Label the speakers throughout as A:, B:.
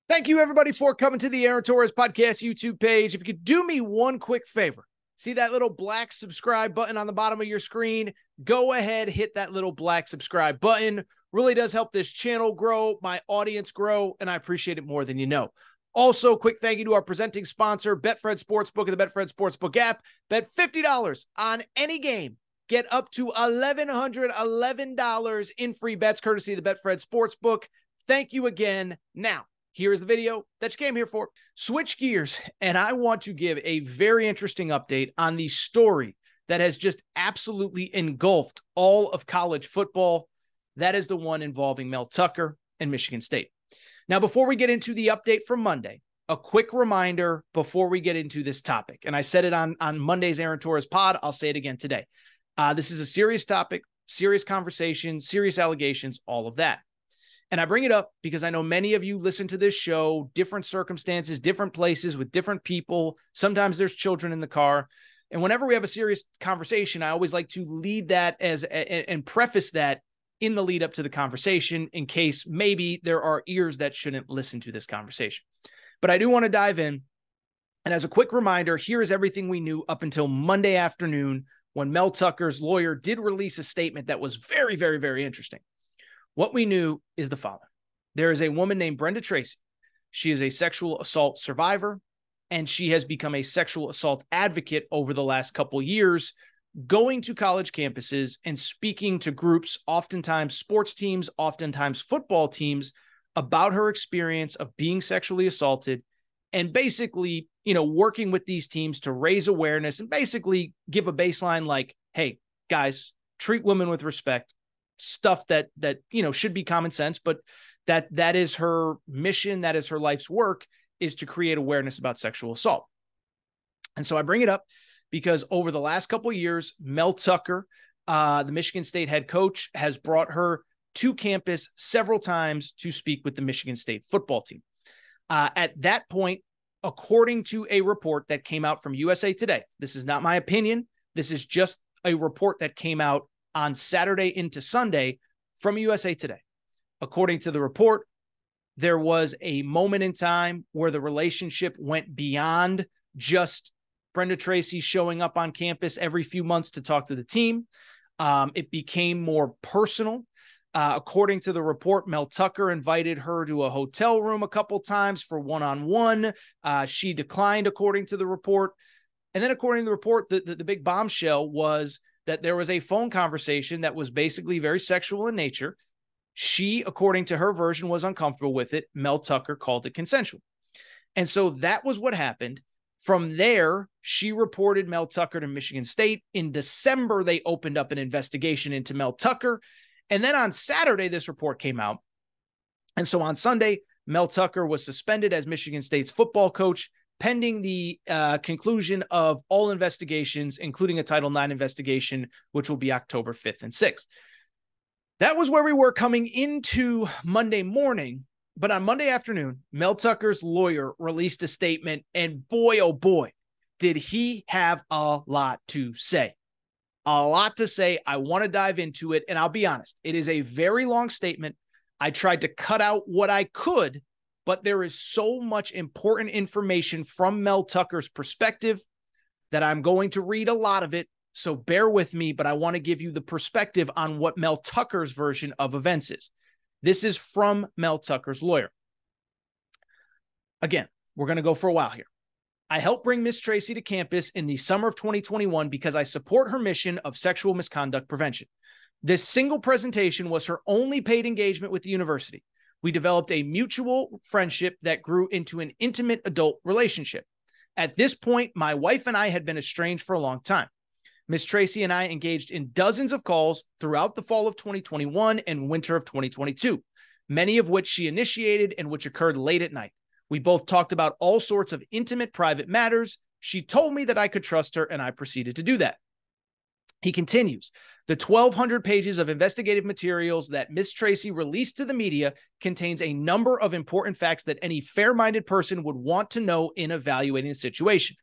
A: Thank you, everybody, for coming to the Aaron Torres Podcast YouTube page. If you could do me one quick favor, see that little black subscribe button on the bottom of your screen? Go ahead, hit that little black subscribe button. Really does help this channel grow, my audience grow, and I appreciate it more than you know. Also, quick thank you to our presenting sponsor, Betfred Sportsbook and the Betfred Sportsbook app. Bet $50 on any game. Get up to $1,111 in free bets courtesy of the Betfred Sportsbook. Thank you again. Now, here's the video that you came here for. Switch gears, and I want to give a very interesting update on the story that has just absolutely engulfed all of college football. That is the one involving Mel Tucker and Michigan State. Now, before we get into the update from Monday, a quick reminder before we get into this topic. And I said it on Monday's Aaron Torres pod. I'll say it again today. This is a serious topic, serious conversation, serious allegations, all of that. And I bring it up because I know many of you listen to this show, different circumstances, different places with different people. Sometimes there's children in the car. And whenever we have a serious conversation, I always like to lead that and preface that in the lead up to the conversation in case maybe there are ears that shouldn't listen to this conversation. But I do want to dive in. And as a quick reminder, here is everything we knew up until Monday afternoon when Mel Tucker's lawyer did release a statement that was very, very, very interesting. What we knew is the following. There is a woman named Brenda Tracy. She is a sexual assault survivor, and she has become a sexual assault advocate over the last couple years, going to college campuses and speaking to groups, oftentimes sports teams, oftentimes football teams, about her experience of being sexually assaulted and basically, working with these teams to raise awareness and basically give a baseline like, hey, guys, treat women with respect. Stuff that should be common sense, but that is her mission, that is her life's work, is to create awareness about sexual assault. And so I bring it up because over the last couple of years, Mel Tucker, the Michigan State head coach, has brought her to campus several times to speak with the Michigan State football team. At that point, according to a report that came out from USA Today, this is not my opinion, this is just a report that came out on Saturday into Sunday from USA Today. According to the report, there was a moment in time where the relationship went beyond just Brenda Tracy showing up on campus every few months to talk to the team. It became more personal. According to the report, Mel Tucker invited her to a hotel room a couple times for one-on-one. She declined, according to the report. And then according to the report, the big bombshell was that there was a phone conversation that was basically very sexual in nature. She, according to her version, was uncomfortable with it. Mel Tucker called it consensual. And so that was what happened. From there, she reported Mel Tucker to Michigan State. In December, they opened up an investigation into Mel Tucker. And then on Saturday, this report came out. And so on Sunday, Mel Tucker was suspended as Michigan State's football coach, pending the conclusion of all investigations, including a Title IX investigation, which will be October 5th and 6th. That was where we were coming into Monday morning. But on Monday afternoon, Mel Tucker's lawyer released a statement, and boy, oh boy, did he have a lot to say. A lot to say. I want to dive into it, and I'll be honest, it is a very long statement. I tried to cut out what I could, but there is so much important information from Mel Tucker's perspective that I'm going to read a lot of it. So bear with me, but I want to give you the perspective on what Mel Tucker's version of events is. This is from Mel Tucker's lawyer. Again, we're going to go for a while here. I helped bring Miss Tracy to campus in the summer of 2021 because I support her mission of sexual misconduct prevention. This single presentation was her only paid engagement with the university. We developed a mutual friendship that grew into an intimate adult relationship. At this point, my wife and I had been estranged for a long time. Miss Tracy and I engaged in dozens of calls throughout the fall of 2021 and winter of 2022, many of which she initiated and which occurred late at night. We both talked about all sorts of intimate private matters. She told me that I could trust her, and I proceeded to do that. He continues, the 1,200 pages of investigative materials that Miss Tracy released to the media contains a number of important facts that any fair-minded person would want to know in evaluating the situation.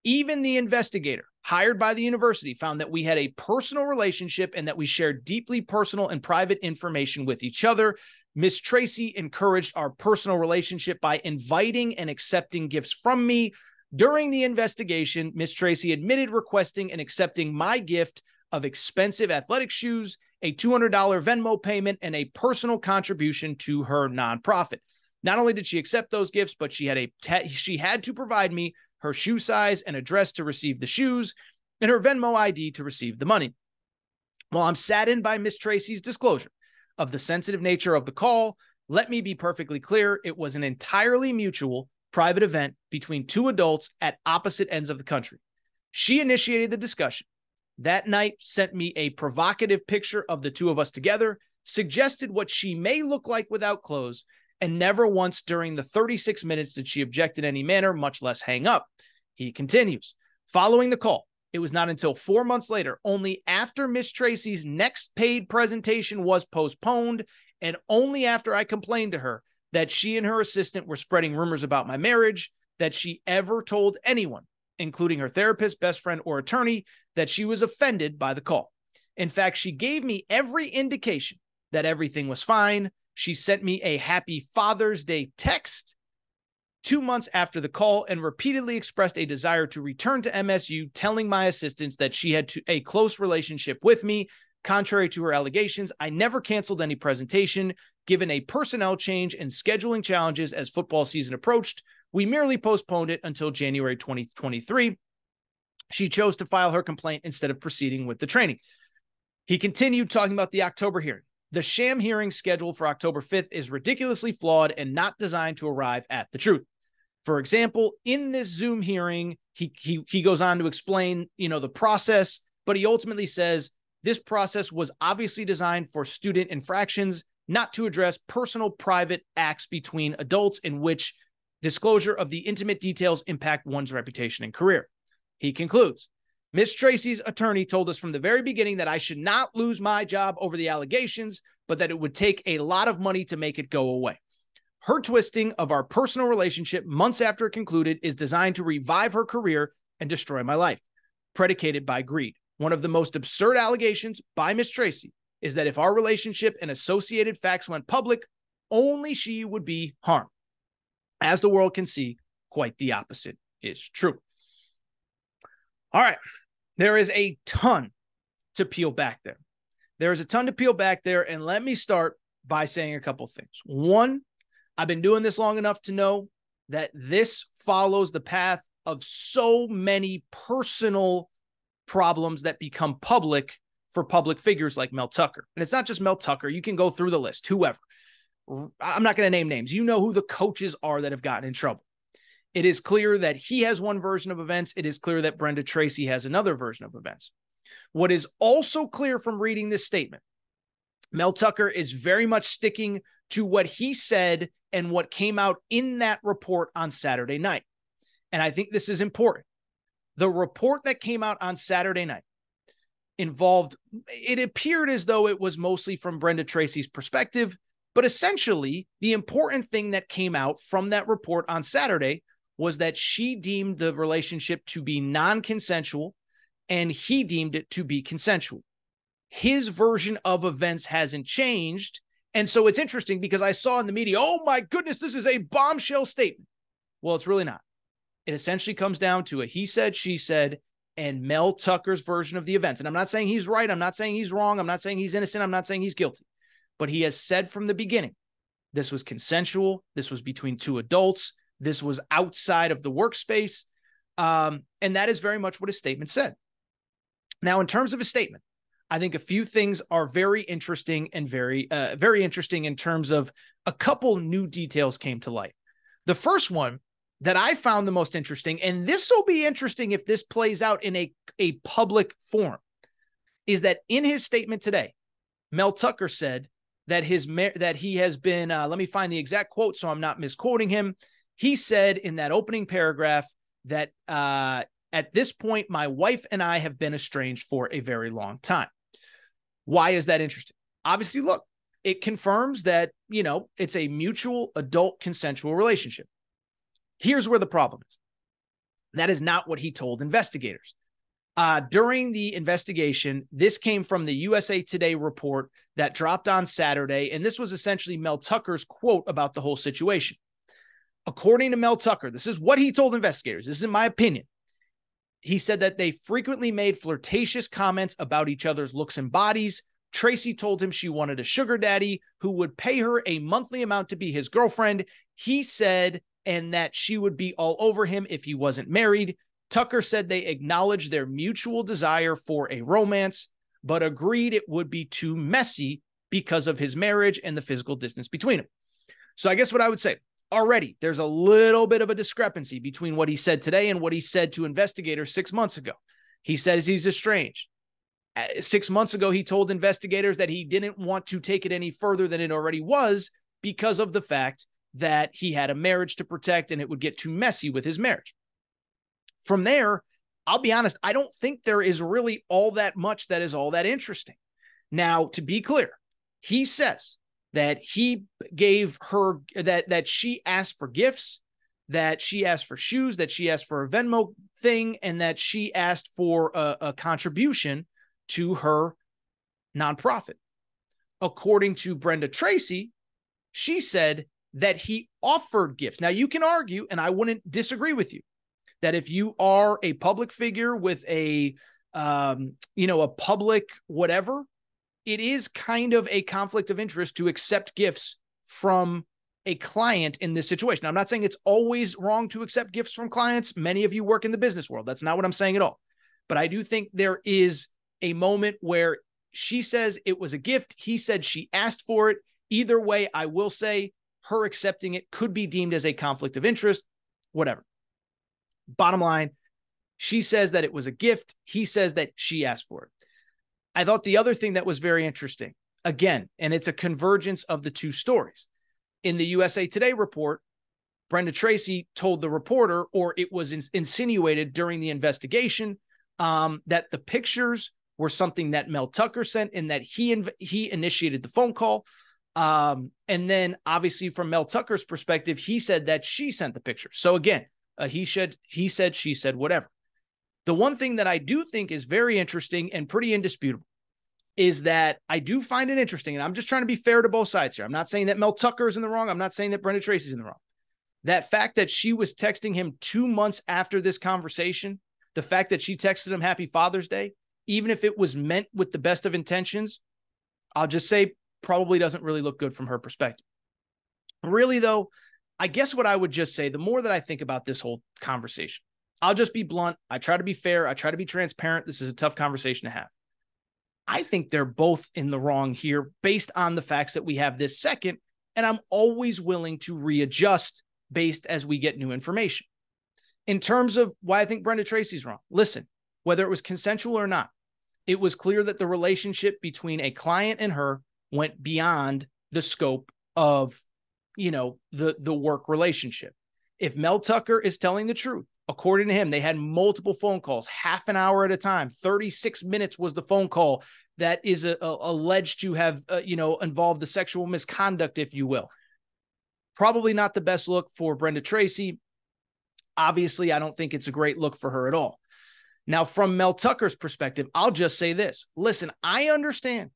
A: Even the investigator hired by the university found that we had a personal relationship and that we shared deeply personal and private information with each other. Miss Tracy encouraged our personal relationship by inviting and accepting gifts from me. During the investigation, Miss Tracy admitted requesting and accepting my gift of expensive athletic shoes, a $200 Venmo payment, and a personal contribution to her nonprofit. Not only did she accept those gifts, but she had to provide me her shoe size and address to receive the shoes and her Venmo ID to receive the money. While I'm saddened by Miss Tracy's disclosure of the sensitive nature of the call, let me be perfectly clear. It was an entirely mutual private event between two adults at opposite ends of the country. She initiated the discussion. That night, sent me a provocative picture of the two of us together, suggested what she may look like without clothes, and never once during the 36 minutes did she object in any manner, much less hang up. He continues. Following the call, it was not until 4 months later, only after Miss Tracy's next paid presentation was postponed, and only after I complained to her that she and her assistant were spreading rumors about my marriage, that she ever told anyone, including her therapist, best friend, or attorney, that she was offended by the call. In fact, she gave me every indication that everything was fine. She sent me a happy Father's Day text 2 months after the call and repeatedly expressed a desire to return to MSU, telling my assistants that she had a close relationship with me. Contrary to her allegations, I never canceled any presentation. Given a personnel change and scheduling challenges as football season approached, we merely postponed it until January 2023. She chose to file her complaint instead of proceeding with the training. He continued talking about the October hearing. The sham hearing scheduled for October 5th is ridiculously flawed and not designed to arrive at the truth. For example, in this Zoom hearing, he goes on to explain, the process, but he ultimately says this process was obviously designed for student infractions, not to address personal private acts between adults in which disclosure of the intimate details impact one's reputation and career. He concludes, Miss Tracy's attorney told us from the very beginning that I should not lose my job over the allegations, but that it would take a lot of money to make it go away. Her twisting of our personal relationship months after it concluded is designed to revive her career and destroy my life, predicated by greed. One of the most absurd allegations by Miss Tracy is that if our relationship and associated facts went public, only she would be harmed. As the world can see, quite the opposite is true. All right. There is a ton to peel back there. There is a ton to peel back there. And let me start by saying a couple things. One, I've been doing this long enough to know that this follows the path of so many personal problems that become public for public figures like Mel Tucker. And it's not just Mel Tucker. You can go through the list, whoever. I'm not going to name names. You know who the coaches are that have gotten in trouble. It is clear that he has one version of events. It is clear that Brenda Tracy has another version of events. What is also clear from reading this statement, Mel Tucker is very much sticking to what he said and what came out in that report on Saturday night. And I think this is important. The report that came out on Saturday night it appeared as though it was mostly from Brenda Tracy's perspective, but essentially the important thing that came out from that report on Saturday was that she deemed the relationship to be non-consensual and he deemed it to be consensual. His version of events hasn't changed. And so it's interesting because I saw in the media, oh my goodness, this is a bombshell statement. Well, it's really not. It essentially comes down to a he said, she said, and Mel Tucker's version of the events. And I'm not saying he's right. I'm not saying he's wrong. I'm not saying he's innocent. I'm not saying he's guilty. But he has said from the beginning, this was consensual. This was between two adults. This was outside of the workspace. And that is very much what his statement said. Now, in terms of his statement, I think a few things are very interesting and very interesting in terms of a couple new details came to light. The first one that I found the most interesting, and this will be interesting if this plays out in a public forum, is that in his statement today, Mel Tucker said that he has been, let me find the exact quote so I'm not misquoting him. He said in that opening paragraph that at this point, my wife and I have been estranged for a very long time. Why is that interesting? Obviously, look, it confirms that, it's a mutual adult consensual relationship. Here's where the problem is. That is not what he told investigators. During the investigation, this came from the USA Today report that dropped on Saturday, and this was essentially Mel Tucker's quote about the whole situation. According to Mel Tucker, this is what he told investigators. This is in my opinion. He said that they frequently made flirtatious comments about each other's looks and bodies. Tracy told him she wanted a sugar daddy who would pay her a monthly amount to be his girlfriend. He said, and that she would be all over him if he wasn't married. Tucker said they acknowledged their mutual desire for a romance, but agreed it would be too messy because of his marriage and the physical distance between them. So I guess what I would say, already there's a little bit of a discrepancy between what he said today and what he said to investigators 6 months ago. He says he's estranged. 6 months ago, he told investigators that he didn't want to take it any further than it already was because of the fact that he had a marriage to protect and it would get too messy with his marriage. From there, I'll be honest, I don't think there is really all that much that is all that interesting. Now, to be clear, he says that he gave her, that she asked for gifts, that she asked for shoes, that she asked for a Venmo thing, and that she asked for a contribution to her nonprofit. According to Brenda Tracy, she said that he offered gifts. Now, you can argue, and I wouldn't disagree with you, that if you are a public figure with a public whatever, it is kind of a conflict of interest to accept gifts from a client in this situation. Now, I'm not saying it's always wrong to accept gifts from clients. Many of you work in the business world. That's not what I'm saying at all. But I do think there is a moment where she says it was a gift. He said she asked for it. Either way, I will say her accepting it could be deemed as a conflict of interest, whatever. Bottom line, she says that it was a gift. He says that she asked for it. I thought the other thing that was very interesting, again, and it's a convergence of the two stories. In the USA Today report, Brenda Tracy told the reporter, or it was insinuated during the investigation, that the pictures were something that Mel Tucker sent and that he initiated the phone call. And then obviously from Mel Tucker's perspective, he said that she sent the picture. So again, he said, she said, whatever. The one thing that I do think is very interesting and pretty indisputable is that I do find it interesting, and I'm just trying to be fair to both sides here. I'm not saying that Mel Tucker is in the wrong. I'm not saying that Brenda Tracy's in the wrong. That fact that she was texting him 2 months after this conversation, the fact that she texted him Happy Father's Day, even if it was meant with the best of intentions, I'll just say probably doesn't really look good from her perspective. Really, though, I guess what I would just say, the more that I think about this whole conversation, I'll just be blunt. I try to be fair. I try to be transparent. This is a tough conversation to have. I think they're both in the wrong here based on the facts that we have this second, and I'm always willing to readjust based as we get new information. In terms of why I think Brenda Tracy's wrong, listen, whether it was consensual or not, it was clear that the relationship between a client and her went beyond the scope of, the work relationship. If Mel Tucker is telling the truth, according to him, they had multiple phone calls, half an hour at a time. 36 minutes was the phone call that is alleged to have, involved the sexual misconduct, if you will. Probably not the best look for Brenda Tracy. Obviously, I don't think it's a great look for her at all. Now, from Mel Tucker's perspective, I'll just say this. Listen, I understand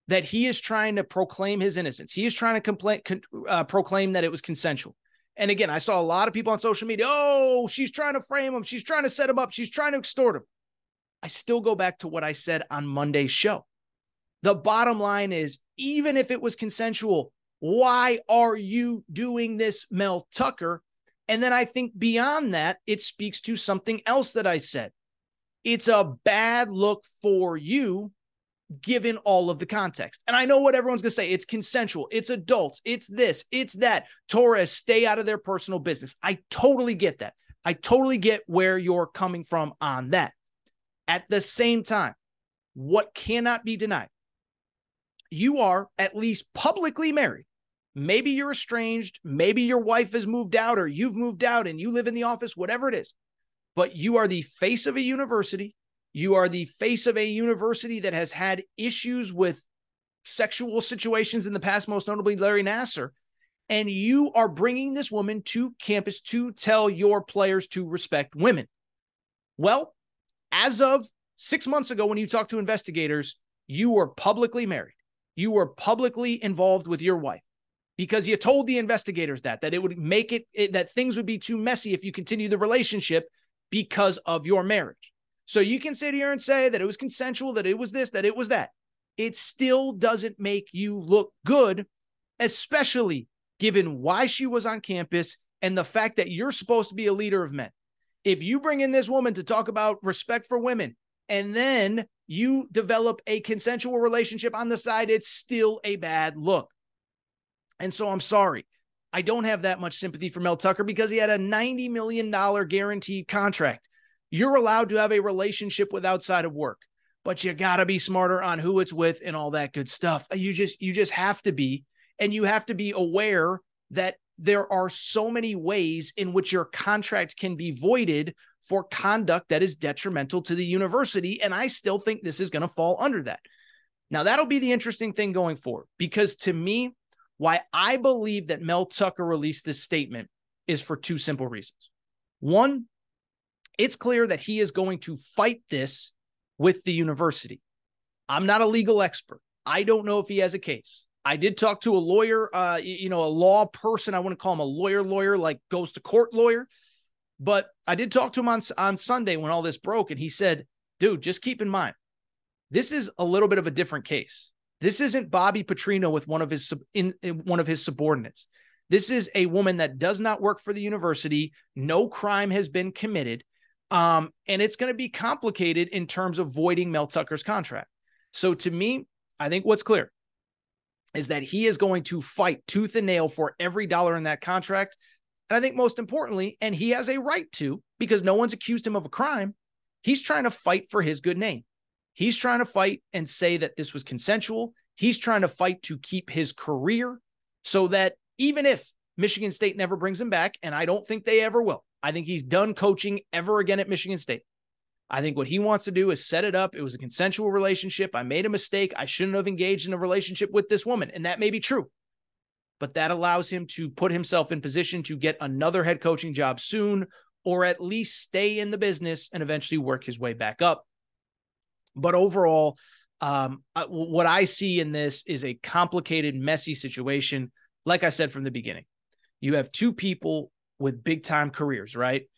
A: that he is trying to proclaim his innocence. He is trying to proclaim that it was consensual. And again, I saw a lot of people on social media, oh, she's trying to frame him. She's trying to set him up. She's trying to extort him. I still go back to what I said on Monday's show. The bottom line is, even if it was consensual, why are you doing this, Mel Tucker? And then I think beyond that, it speaks to something else that I said. It's a bad look for you, given all of the context. And I know what everyone's going to say. It's consensual. It's adults. It's this. It's that. Torres, stay out of their personal business. I totally get that. I totally get where you're coming from on that. At the same time, what cannot be denied, you are at least publicly married. Maybe you're estranged. Maybe your wife has moved out or you've moved out and you live in the office, whatever it is. But you are the face of a university. You are the face of a university that has had issues with sexual situations in the past, most notably Larry Nassar. And you are bringing this woman to campus to tell your players to respect women. Well, as of 6 months ago, when you talked to investigators, you were publicly married. You were publicly involved with your wife because you told the investigators that it would make that things would be too messy if you continue the relationship because of your marriage. So you can sit here and say that it was consensual, that it was this, that it was that. It still doesn't make you look good, especially given why she was on campus and the fact that you're supposed to be a leader of men. If you bring in this woman to talk about respect for women and then you develop a consensual relationship on the side, it's still a bad look. And so I'm sorry. I don't have that much sympathy for Mel Tucker because he had a $90 million guaranteed contract. You're allowed to have a relationship with outside of work, but you got to be smarter on who it's with and all that good stuff. You just have to be, and you have to be aware that there are so many ways in which your contract can be voided for conduct that is detrimental to the university. And I still think this is going to fall under that. Now, that'll be the interesting thing going forward, because to me, why I believe that Mel Tucker released this statement is for two simple reasons. One, it's clear that he is going to fight this with the university. I'm not a legal expert. I don't know if he has a case. I did talk to a lawyer, a law person. I wouldn't call him a lawyer, like goes to court lawyer. But I did talk to him on Sunday when all this broke. And he said, dude, just keep in mind, this is a little bit of a different case. This isn't Bobby Petrino with one of his subordinates. This is a woman that does not work for the university. No crime has been committed. And it's going to be complicated in terms of voiding Mel Tucker's contract. So to me, I think what's clear is that he is going to fight tooth and nail for every dollar in that contract. And I think most importantly, and he has a right to, because no one's accused him of a crime, he's trying to fight for his good name. He's trying to fight and say that this was consensual. He's trying to fight to keep his career so that even if Michigan State never brings him back, and I don't think they ever will, I think he's done coaching ever again at Michigan State. I think what he wants to do is set it up. It was a consensual relationship. I made a mistake. I shouldn't have engaged in a relationship with this woman. And that may be true. But that allows him to put himself in position to get another head coaching job soon, or at least stay in the business and eventually work his way back up. But overall, what I see in this is a complicated, messy situation. Like I said from the beginning, you have two people with big time careers, right?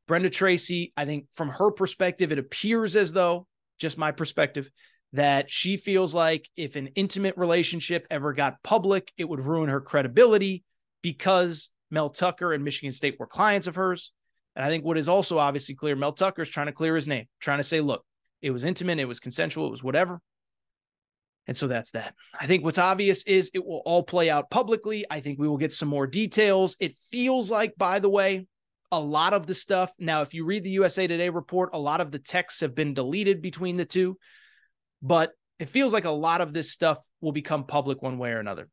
A: Brenda Tracy, I think from her perspective, it appears as though, just my perspective, that she feels like if an intimate relationship ever got public, it would ruin her credibility because Mel Tucker and Michigan State were clients of hers. And I think what is also obviously clear, Mel Tucker is trying to clear his name, trying to say, look, it was intimate, it was consensual, it was whatever. And so that's that. I think what's obvious is it will all play out publicly. I think we will get some more details. It feels like, by the way, a lot of the stuff. Now, if you read the USA Today report, a lot of the texts have been deleted between the two, but it feels like a lot of this stuff will become public one way or another.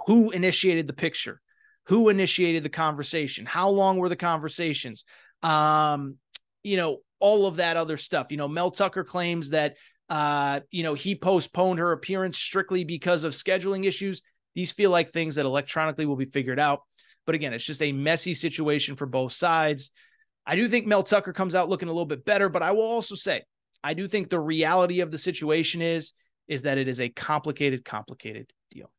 A: Who initiated the picture? Who initiated the conversation? How long were the conversations? All of that other stuff. Mel Tucker claims that, he postponed her appearance strictly because of scheduling issues. These feel like things that electronically will be figured out. But again, it's just a messy situation for both sides. I do think Mel Tucker comes out looking a little bit better, but I will also say, I do think the reality of the situation is that it is a complicated deal.